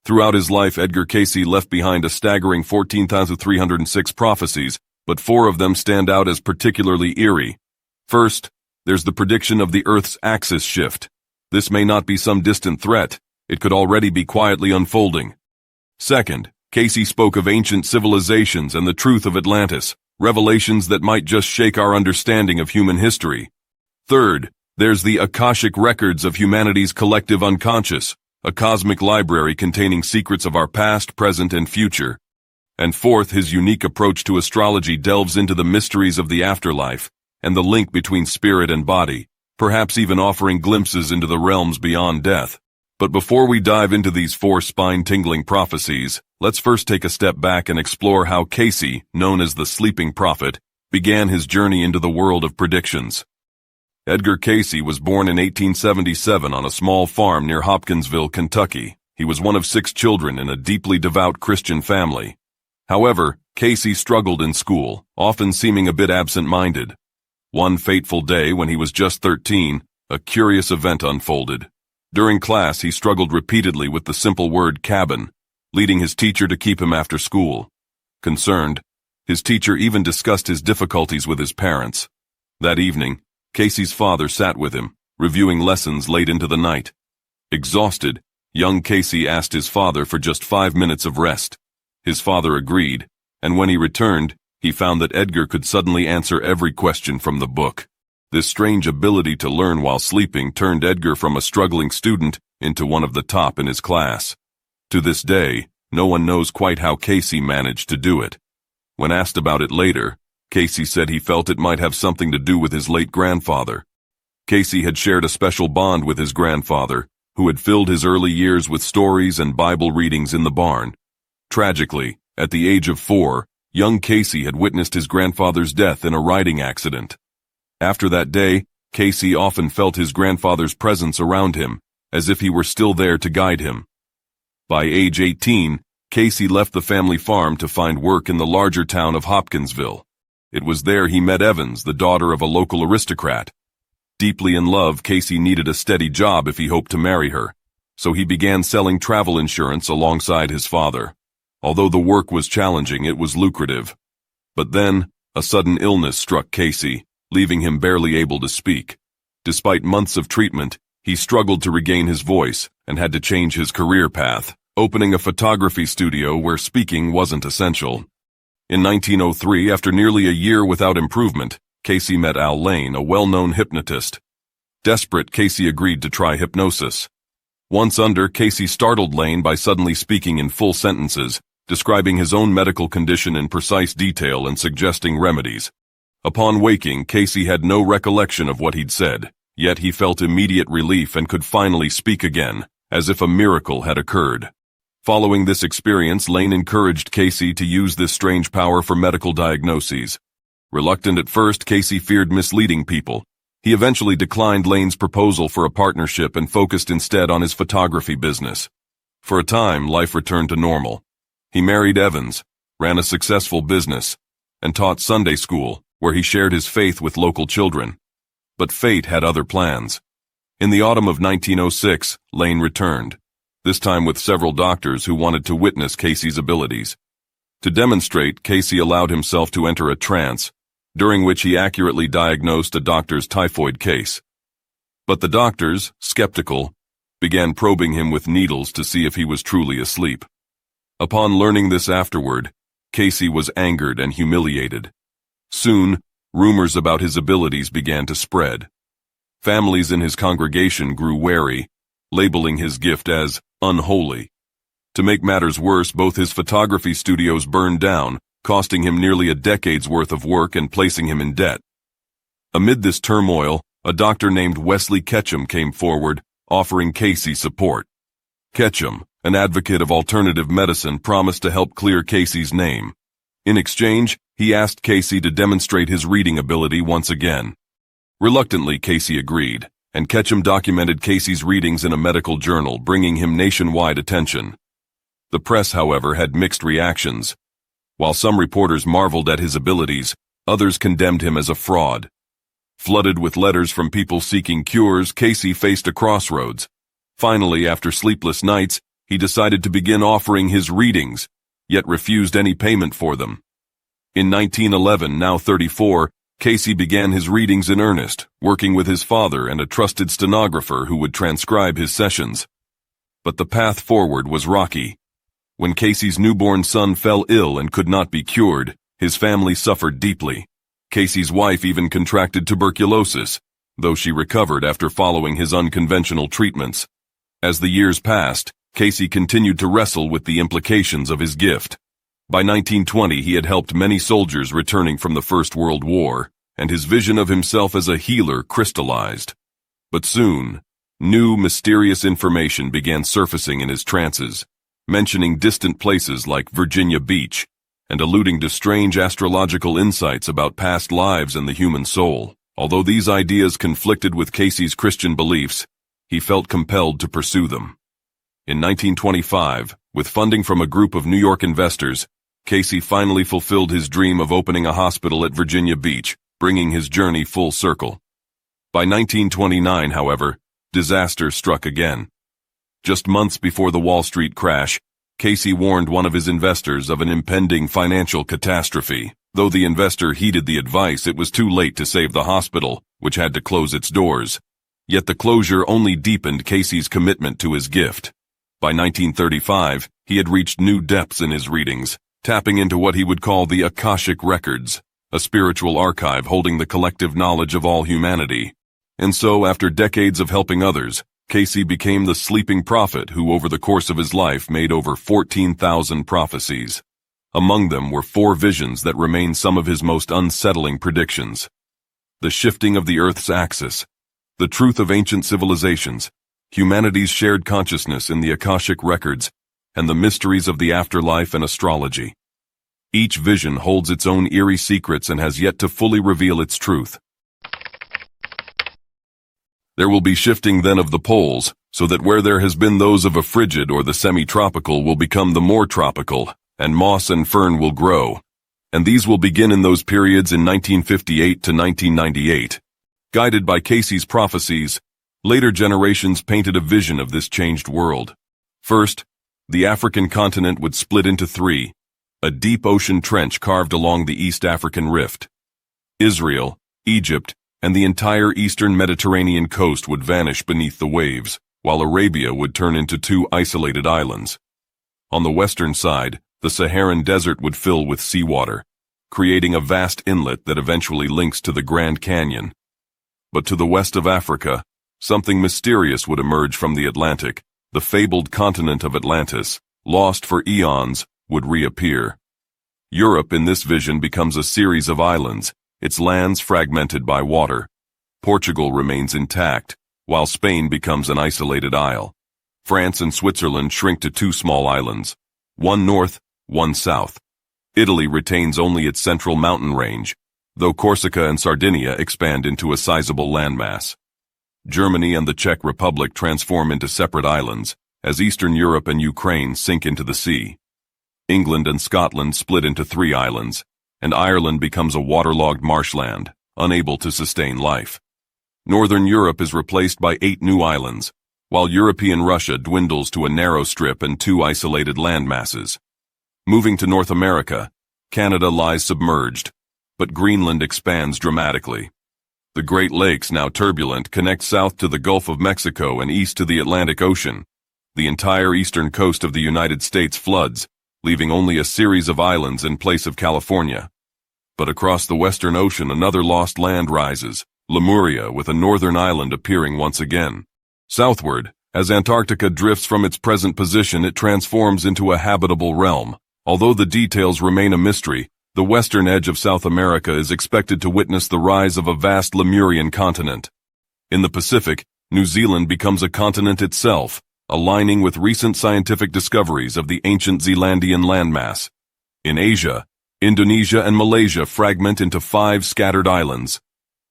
Throughout his life, Edgar Cayce left behind a staggering 14,306 prophecies, but 4 of them stand out as particularly eerie. First, there's the prediction of the Earth's axis shift. This may not be some distant threat. It could already be quietly unfolding. Second, Cayce spoke of ancient civilizations and the truth of Atlantis, revelations that might just shake our understanding of human history. Third, there's the Akashic records of humanity's collective unconscious, a cosmic library containing secrets of our past, present, and future. And fourth, his unique approach to astrology delves into the mysteries of the afterlife and the link between spirit and body, perhaps even offering glimpses into the realms beyond death. But before we dive into these 4 spine-tingling prophecies, let's first take a step back and explore how Cayce, known as the Sleeping Prophet, began his journey into the world of predictions. Edgar Cayce was born in 1877 on a small farm near Hopkinsville, Kentucky. He was one of 6 children in a deeply devout Christian family. However, Cayce struggled in school, often seeming a bit absent-minded. One fateful day when he was just 13, a curious event unfolded. During class, he struggled repeatedly with the simple word cabin, leading his teacher to keep him after school. Concerned, his teacher even discussed his difficulties with his parents. That evening, Cayce's father sat with him, reviewing lessons late into the night. Exhausted, young Cayce asked his father for just 5 minutes of rest. His father agreed, and when he returned, he found that Edgar could suddenly answer every question from the book. This strange ability to learn while sleeping turned Edgar from a struggling student into one of the top in his class. To this day, no one knows quite how Cayce managed to do it. When asked about it later, Cayce said he felt it might have something to do with his late grandfather. Cayce had shared a special bond with his grandfather, who had filled his early years with stories and Bible readings in the barn. Tragically, at the age of 4, young Cayce had witnessed his grandfather's death in a riding accident. After that day, Cayce often felt his grandfather's presence around him, as if he were still there to guide him. By age 18, Cayce left the family farm to find work in the larger town of Hopkinsville. It was there he met Evans, the daughter of a local aristocrat. Deeply in love, Cayce needed a steady job if he hoped to marry her, so he began selling travel insurance alongside his father. Although the work was challenging, it was lucrative. But then, a sudden illness struck Cayce, leaving him barely able to speak. Despite months of treatment, he struggled to regain his voice and had to change his career path, opening a photography studio where speaking wasn't essential. In 1903, after nearly a year without improvement, Cayce met Al Lane, a well-known hypnotist. Desperate, Cayce agreed to try hypnosis. Once under, Cayce startled Lane by suddenly speaking in full sentences, describing his own medical condition in precise detail and suggesting remedies. Upon waking, Cayce had no recollection of what he'd said, yet he felt immediate relief and could finally speak again, as if a miracle had occurred. Following this experience, Lane encouraged Cayce to use this strange power for medical diagnoses. Reluctant at first, Cayce feared misleading people. He eventually declined Lane's proposal for a partnership and focused instead on his photography business. For a time, life returned to normal. He married Evans, ran a successful business, and taught Sunday school, where he shared his faith with local children. But fate had other plans. In the autumn of 1906, Lane returned, this time with several doctors who wanted to witness Cayce's abilities. To demonstrate, Cayce allowed himself to enter a trance, during which he accurately diagnosed a doctor's typhoid case. But the doctors, skeptical, began probing him with needles to see if he was truly asleep. Upon learning this afterward, Cayce was angered and humiliated. Soon, rumors about his abilities began to spread. Families in his congregation grew wary, labeling his gift as unholy. To make matters worse, both his photography studios burned down, costing him nearly a decade's worth of work and placing him in debt. Amid this turmoil, a doctor named Wesley Ketchum came forward, offering Cayce support. Ketchum, an advocate of alternative medicine, promised to help clear Cayce's name. In exchange, he asked Cayce to demonstrate his reading ability once again. Reluctantly, Cayce agreed, and Ketchum documented Cayce's readings in a medical journal, bringing him nationwide attention. The press, however, had mixed reactions. While some reporters marveled at his abilities, others condemned him as a fraud. Flooded with letters from people seeking cures, Cayce faced a crossroads. Finally, after sleepless nights, he decided to begin offering his readings, yet refused any payment for them. In 1911, now 34, Cayce began his readings in earnest, working with his father and a trusted stenographer who would transcribe his sessions. But the path forward was rocky. When Cayce's newborn son fell ill and could not be cured, his family suffered deeply. Cayce's wife even contracted tuberculosis, though she recovered after following his unconventional treatments. As the years passed, Cayce continued to wrestle with the implications of his gift. By 1920, he had helped many soldiers returning from the First World War, and his vision of himself as a healer crystallized. But soon, new mysterious information began surfacing in his trances, mentioning distant places like Virginia Beach, and alluding to strange astrological insights about past lives and the human soul. Although these ideas conflicted with Cayce's Christian beliefs, he felt compelled to pursue them. In 1925, with funding from a group of New York investors, Cayce finally fulfilled his dream of opening a hospital at Virginia Beach, bringing his journey full circle. By 1929, however, disaster struck again. Just months before the Wall Street crash, Cayce warned one of his investors of an impending financial catastrophe. Though the investor heeded the advice, it was too late to save the hospital, which had to close its doors. Yet the closure only deepened Cayce's commitment to his gift. By 1935, he had reached new depths in his readings, tapping into what he would call the Akashic records, a spiritual archive holding the collective knowledge of all humanity. And so, after decades of helping others, Cayce became the sleeping prophet who over the course of his life made over 14,000 prophecies. Among them were 4 visions that remain some of his most unsettling predictions. The shifting of the Earth's axis, the truth of ancient civilizations, humanity's shared consciousness in the Akashic records, and the mysteries of the afterlife and astrology. Each vision holds its own eerie secrets and has yet to fully reveal its truth. There will be shifting then of the poles, so that where there has been those of a frigid or the semi-tropical will become the more tropical, and moss and fern will grow. And these will begin in those periods in 1958 to 1998. Guided by Cayce's prophecies, later generations painted a vision of this changed world. First, the African continent would split into 3, a deep ocean trench carved along the East African Rift. Israel, Egypt, and the entire eastern Mediterranean coast would vanish beneath the waves, while Arabia would turn into 2 isolated islands. On the western side, the Saharan desert would fill with seawater, creating a vast inlet that eventually links to the Grand Canyon. But to the west of Africa, something mysterious would emerge from the Atlantic. The fabled continent of Atlantis, lost for eons, would reappear. Europe in this vision becomes a series of islands, its lands fragmented by water. Portugal remains intact, while Spain becomes an isolated isle. France and Switzerland shrink to 2 small islands, one north, one south. Italy retains only its central mountain range, though Corsica and Sardinia expand into a sizable landmass. Germany and the Czech Republic transform into separate islands, as Eastern Europe and Ukraine sink into the sea. England and Scotland split into 3 islands, and Ireland becomes a waterlogged marshland, unable to sustain life. Northern Europe is replaced by 8 new islands, while European Russia dwindles to a narrow strip and 2 isolated landmasses. Moving to North America, Canada lies submerged, but Greenland expands dramatically. The Great Lakes, now turbulent, connect south to the Gulf of Mexico and east to the Atlantic Ocean. The entire eastern coast of the United States floods, leaving only a series of islands in place of California. But across the Western Ocean, another lost land rises, Lemuria, with a northern island appearing once again. Southward, as Antarctica drifts from its present position, it transforms into a habitable realm. Although the details remain a mystery, the western edge of South America is expected to witness the rise of a vast Lemurian continent. In the Pacific, New Zealand becomes a continent itself, aligning with recent scientific discoveries of the ancient Zealandian landmass. In Asia, Indonesia and Malaysia fragment into 5 scattered islands.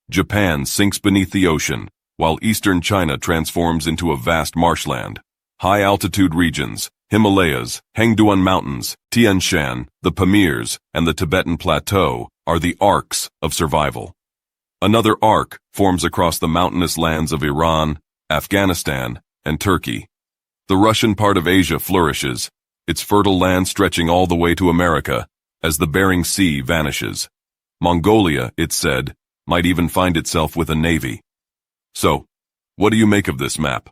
Japan sinks beneath the ocean, while eastern China transforms into a vast marshland. High-altitude regions, Himalayas, Hengduan Mountains, Tian Shan, the Pamirs, and the Tibetan Plateau are the arcs of survival. Another arc forms across the mountainous lands of Iran, Afghanistan, and Turkey. The Russian part of Asia flourishes, its fertile land stretching all the way to America, as the Bering Sea vanishes. Mongolia, it's said, might even find itself with a navy. So, what do you make of this map?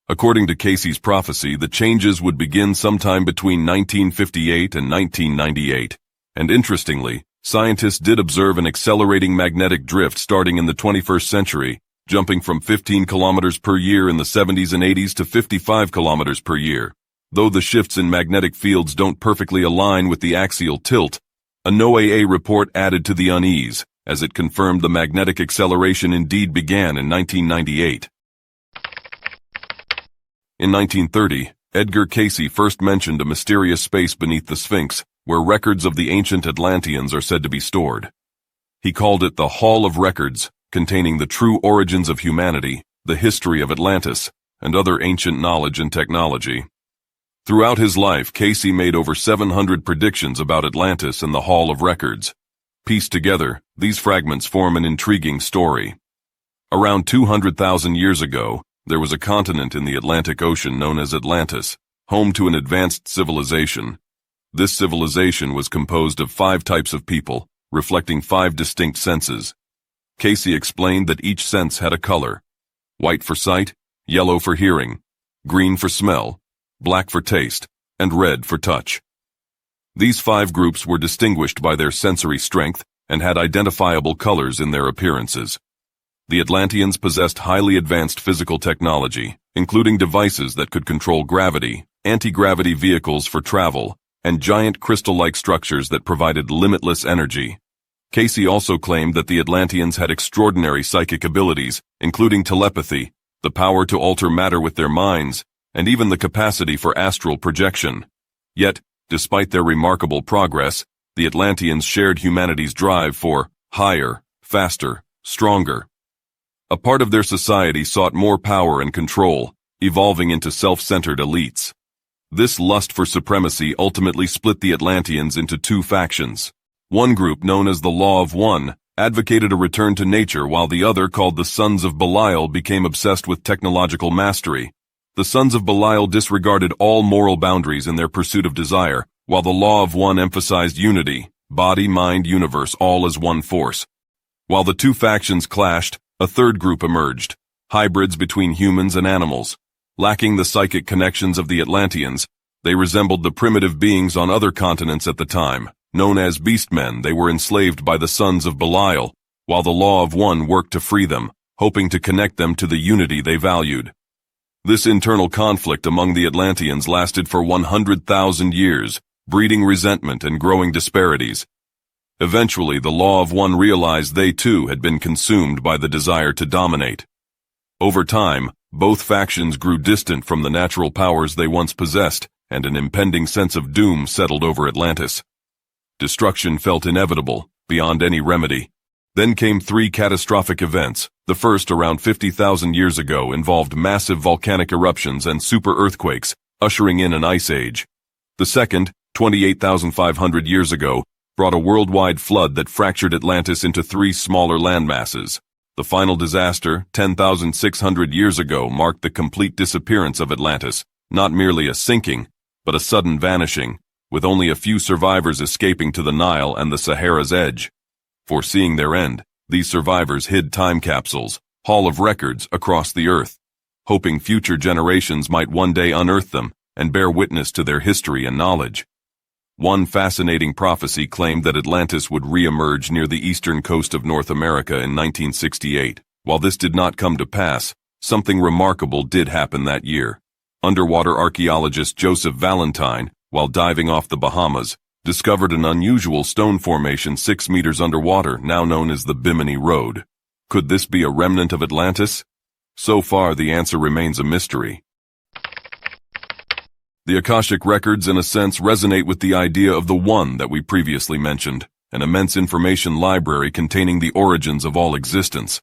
According to Cayce's prophecy, the changes would begin sometime between 1958 and 1998, and interestingly, scientists did observe an accelerating magnetic drift starting in the 21st century, jumping from 15 kilometers per year in the 70s and 80s to 55 kilometers per year. Though the shifts in magnetic fields don't perfectly align with the axial tilt, a NOAA report added to the unease, as it confirmed the magnetic acceleration indeed began in 1998. In 1930, Edgar Cayce first mentioned a mysterious space beneath the Sphinx, where records of the ancient Atlanteans are said to be stored. He called it the Hall of Records, containing the true origins of humanity, the history of Atlantis, and other ancient knowledge and technology. Throughout his life, Cayce made over 700 predictions about Atlantis and the Hall of Records. Pieced together, these fragments form an intriguing story. Around 200,000 years ago, there was a continent in the Atlantic Ocean known as Atlantis, home to an advanced civilization. This civilization was composed of 5 types of people, reflecting 5 distinct senses. Cayce explained that each sense had a color: white for sight, yellow for hearing, green for smell, black for taste, and red for touch. These 5 groups were distinguished by their sensory strength and had identifiable colors in their appearances. The Atlanteans possessed highly advanced physical technology, including devices that could control gravity, anti-gravity vehicles for travel, and giant crystal-like structures that provided limitless energy. Cayce also claimed that the Atlanteans had extraordinary psychic abilities, including telepathy, the power to alter matter with their minds, and even the capacity for astral projection. Yet, despite their remarkable progress, the Atlanteans shared humanity's drive for higher, faster, stronger. A part of their society sought more power and control, evolving into self-centered elites. This lust for supremacy ultimately split the Atlanteans into 2 factions. One group, known as the Law of One, advocated a return to nature, while the other, called the Sons of Belial, became obsessed with technological mastery. The Sons of Belial disregarded all moral boundaries in their pursuit of desire, while the Law of One emphasized unity, body, mind, universe, all as one force. While the 2 factions clashed, a third group emerged, hybrids between humans and animals. Lacking the psychic connections of the Atlanteans, they resembled the primitive beings on other continents at the time. Known as beastmen, they were enslaved by the Sons of Belial, while the Law of One worked to free them, hoping to connect them to the unity they valued. This internal conflict among the Atlanteans lasted for 100,000 years, breeding resentment and growing disparities. Eventually, the Law of One realized they too had been consumed by the desire to dominate. Over time, both factions grew distant from the natural powers they once possessed, and an impending sense of doom settled over Atlantis. Destruction felt inevitable, beyond any remedy. Then came 3 catastrophic events. The first, around 50,000 years ago, involved massive volcanic eruptions and super-earthquakes, ushering in an ice age. The second, 28,500 years ago, brought a worldwide flood that fractured Atlantis into 3 smaller landmasses. The final disaster, 10,600 years ago, marked the complete disappearance of Atlantis, not merely a sinking, but a sudden vanishing, with only a few survivors escaping to the Nile and the Sahara's edge. Foreseeing their end, these survivors hid time capsules, Hall of Records, across the earth, hoping future generations might one day unearth them and bear witness to their history and knowledge. One fascinating prophecy claimed that Atlantis would re-emerge near the eastern coast of North America in 1968. While this did not come to pass, something remarkable did happen that year. Underwater archaeologist Joseph Valentine, while diving off the Bahamas, discovered an unusual stone formation 6 meters underwater, now known as the Bimini Road. Could this be a remnant of Atlantis? So far, the answer remains a mystery. The Akashic records, in a sense, resonate with the idea of the One that we previously mentioned, an immense information library containing the origins of all existence.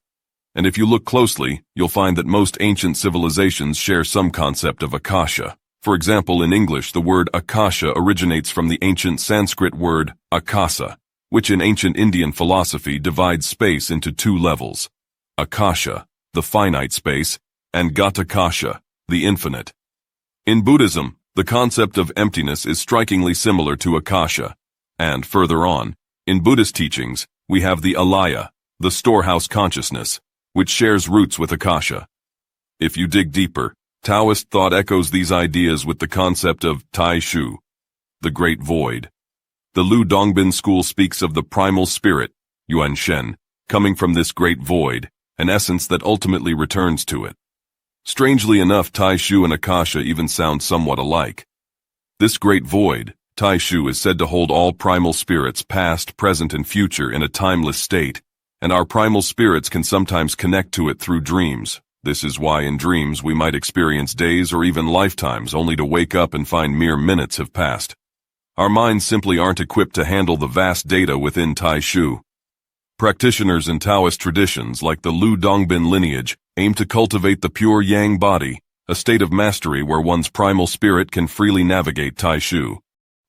And if you look closely, you'll find that most ancient civilizations share some concept of Akasha. For example, in English, the word Akasha originates from the ancient Sanskrit word Akasa, which in ancient Indian philosophy divides space into 2 levels: Akasha, the finite space, and Gatakasha, the infinite. In Buddhism, the concept of emptiness is strikingly similar to Akasha. And further on, in Buddhist teachings, we have the alaya, the storehouse consciousness, which shares roots with Akasha. If you dig deeper, Taoist thought echoes these ideas with the concept of Tai Shu, the great void. The Lu Dongbin school speaks of the primal spirit, Yuan Shen, coming from this great void, an essence that ultimately returns to it. Strangely enough, Tai Shu and Akasha even sound somewhat alike. This great void, Tai Shu, is said to hold all primal spirits, past, present, and future, in a timeless state, and our primal spirits can sometimes connect to it through dreams. This is why in dreams we might experience days or even lifetimes only to wake up and find mere minutes have passed. Our minds simply aren't equipped to handle the vast data within Tai Shu. Practitioners in Taoist traditions like the Lu Dongbin lineage aim to cultivate the pure yang body, a state of mastery where one's primal spirit can freely navigate Tai Shu.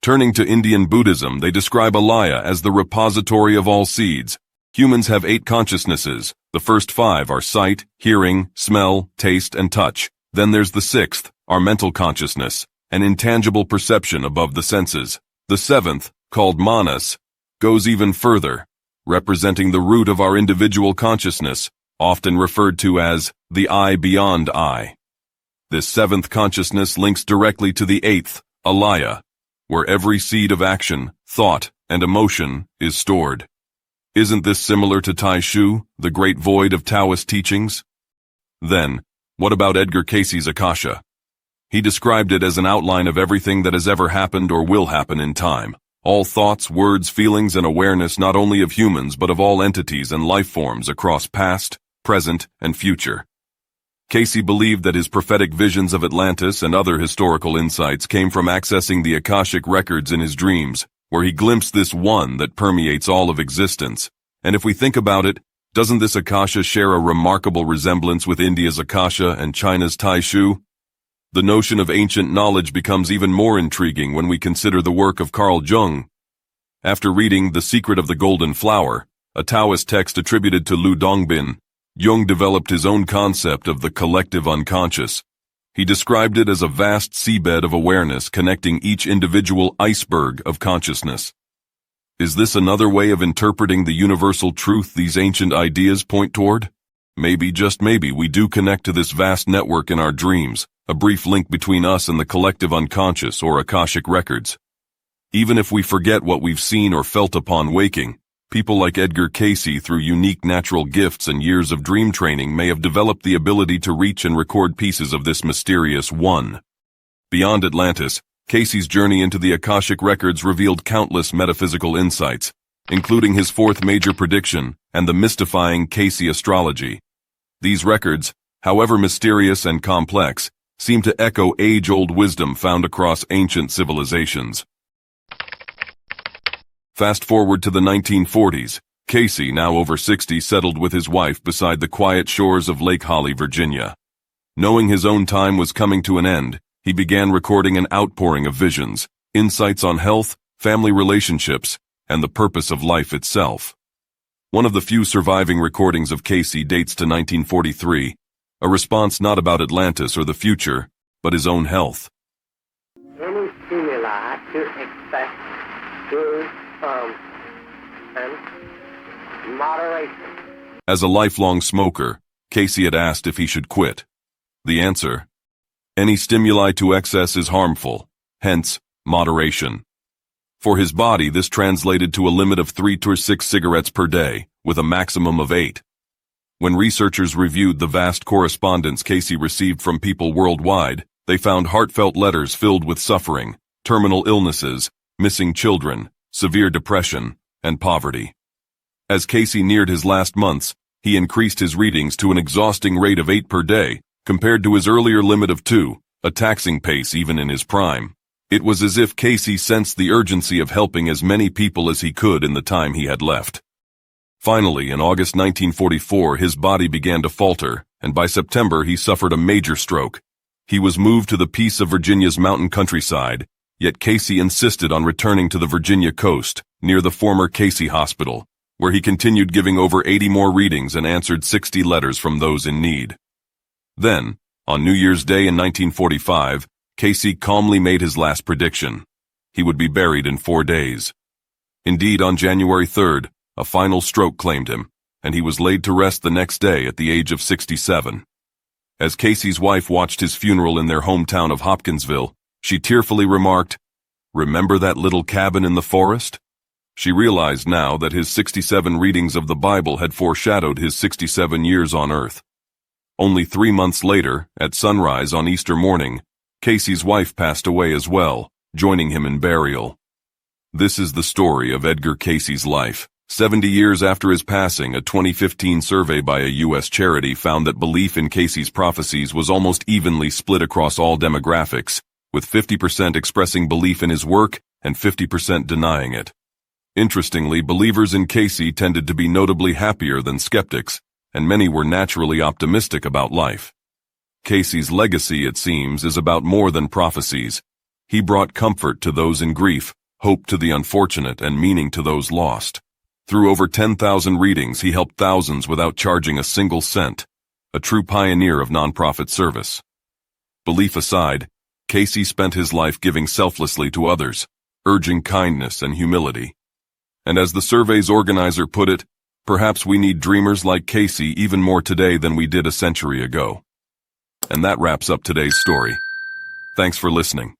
Turning to Indian Buddhism, they describe alaya as the repository of all seeds. Humans have 8 consciousnesses. The first 5 are sight, hearing, smell, taste, and touch. Then there's the 6th, our mental consciousness, an intangible perception above the senses. The 7th, called manas, goes even further, representing the root of our individual consciousness, often referred to as the I beyond I. This 7th consciousness links directly to the 8th, alaya, where every seed of action, thought, and emotion is stored. Isn't this similar to Tai Shu, the great void of Taoist teachings? Then, what about Edgar Cayce's Akasha? He described it as an outline of everything that has ever happened or will happen in time. All thoughts, words, feelings, and awareness not only of humans but of all entities and life forms across past, present, and future. Cayce believed that his prophetic visions of Atlantis and other historical insights came from accessing the Akashic records in his dreams, where he glimpsed this one that permeates all of existence. And if we think about it, doesn't this Akasha share a remarkable resemblance with India's Akasha and China's Tai Shu? The notion of ancient knowledge becomes even more intriguing when we consider the work of Carl Jung. After reading The Secret of the Golden Flower, a Taoist text attributed to Lu Dongbin, Jung developed his own concept of the collective unconscious. He described it as a vast seabed of awareness connecting each individual iceberg of consciousness. Is this another way of interpreting the universal truth these ancient ideas point toward? Maybe, just maybe, we do connect to this vast network in our dreams, a brief link between us and the collective unconscious or Akashic records. Even if we forget what we've seen or felt upon waking, people like Edgar Cayce, through unique natural gifts and years of dream training, may have developed the ability to reach and record pieces of this mysterious one. Beyond Atlantis, Cayce's journey into the Akashic records revealed countless metaphysical insights, including his 4th major prediction and the mystifying Cayce astrology. These records, however mysterious and complex, seem to echo age-old wisdom found across ancient civilizations. Fast forward to the 1940s, Cayce, now over 60, settled with his wife beside the quiet shores of Lake Holly, Virginia. Knowing his own time was coming to an end, he began recording an outpouring of visions, insights on health, family relationships, and the purpose of life itself. One of the few surviving recordings of Cayce dates to 1943, a response not about Atlantis or the future, but his own health. Any stimuli to expect good and moderation. As a lifelong smoker, Cayce had asked if he should quit. The answer: any stimuli to excess is harmful, hence, moderation. For his body, this translated to a limit of 3 to 6 cigarettes per day, with a maximum of 8. When researchers reviewed the vast correspondence Cayce received from people worldwide, they found heartfelt letters filled with suffering, terminal illnesses, missing children, severe depression, and poverty. As Cayce neared his last months, he increased his readings to an exhausting rate of 8 per day, compared to his earlier limit of 2, a taxing pace even in his prime. It was as if Cayce sensed the urgency of helping as many people as he could in the time he had left. Finally, in August 1944, his body began to falter, and by September he suffered a major stroke. He was moved to the peace of Virginia's mountain countryside, yet Cayce insisted on returning to the Virginia coast, near the former Cayce Hospital, where he continued giving over 80 more readings and answered 60 letters from those in need. Then, on New Year's Day in 1945, Cayce calmly made his last prediction. He would be buried in 4 days. Indeed, on January 3rd, a final stroke claimed him, and he was laid to rest the next day at the age of 67. As Cayce's wife watched his funeral in their hometown of Hopkinsville, she tearfully remarked, "Remember that little cabin in the forest?" She realized now that his 67 readings of the Bible had foreshadowed his 67 years on earth. Only 3 months later, at sunrise on Easter morning, Cayce's wife passed away as well, joining him in burial. This is the story of Edgar Cayce's life. 70 years after his passing, a 2015 survey by a U.S. charity found that belief in Cayce's prophecies was almost evenly split across all demographics, with 50% expressing belief in his work and 50% denying it. Interestingly, believers in Cayce tended to be notably happier than skeptics, and many were naturally optimistic about life. Cayce's legacy, it seems, is about more than prophecies. He brought comfort to those in grief, hope to the unfortunate, and meaning to those lost. Through over 10,000 readings, he helped thousands without charging a single cent, a true pioneer of nonprofit service. Belief aside, Cayce spent his life giving selflessly to others, urging kindness and humility. And as the survey's organizer put it, perhaps we need dreamers like Cayce even more today than we did a century ago. And that wraps up today's story. Thanks for listening.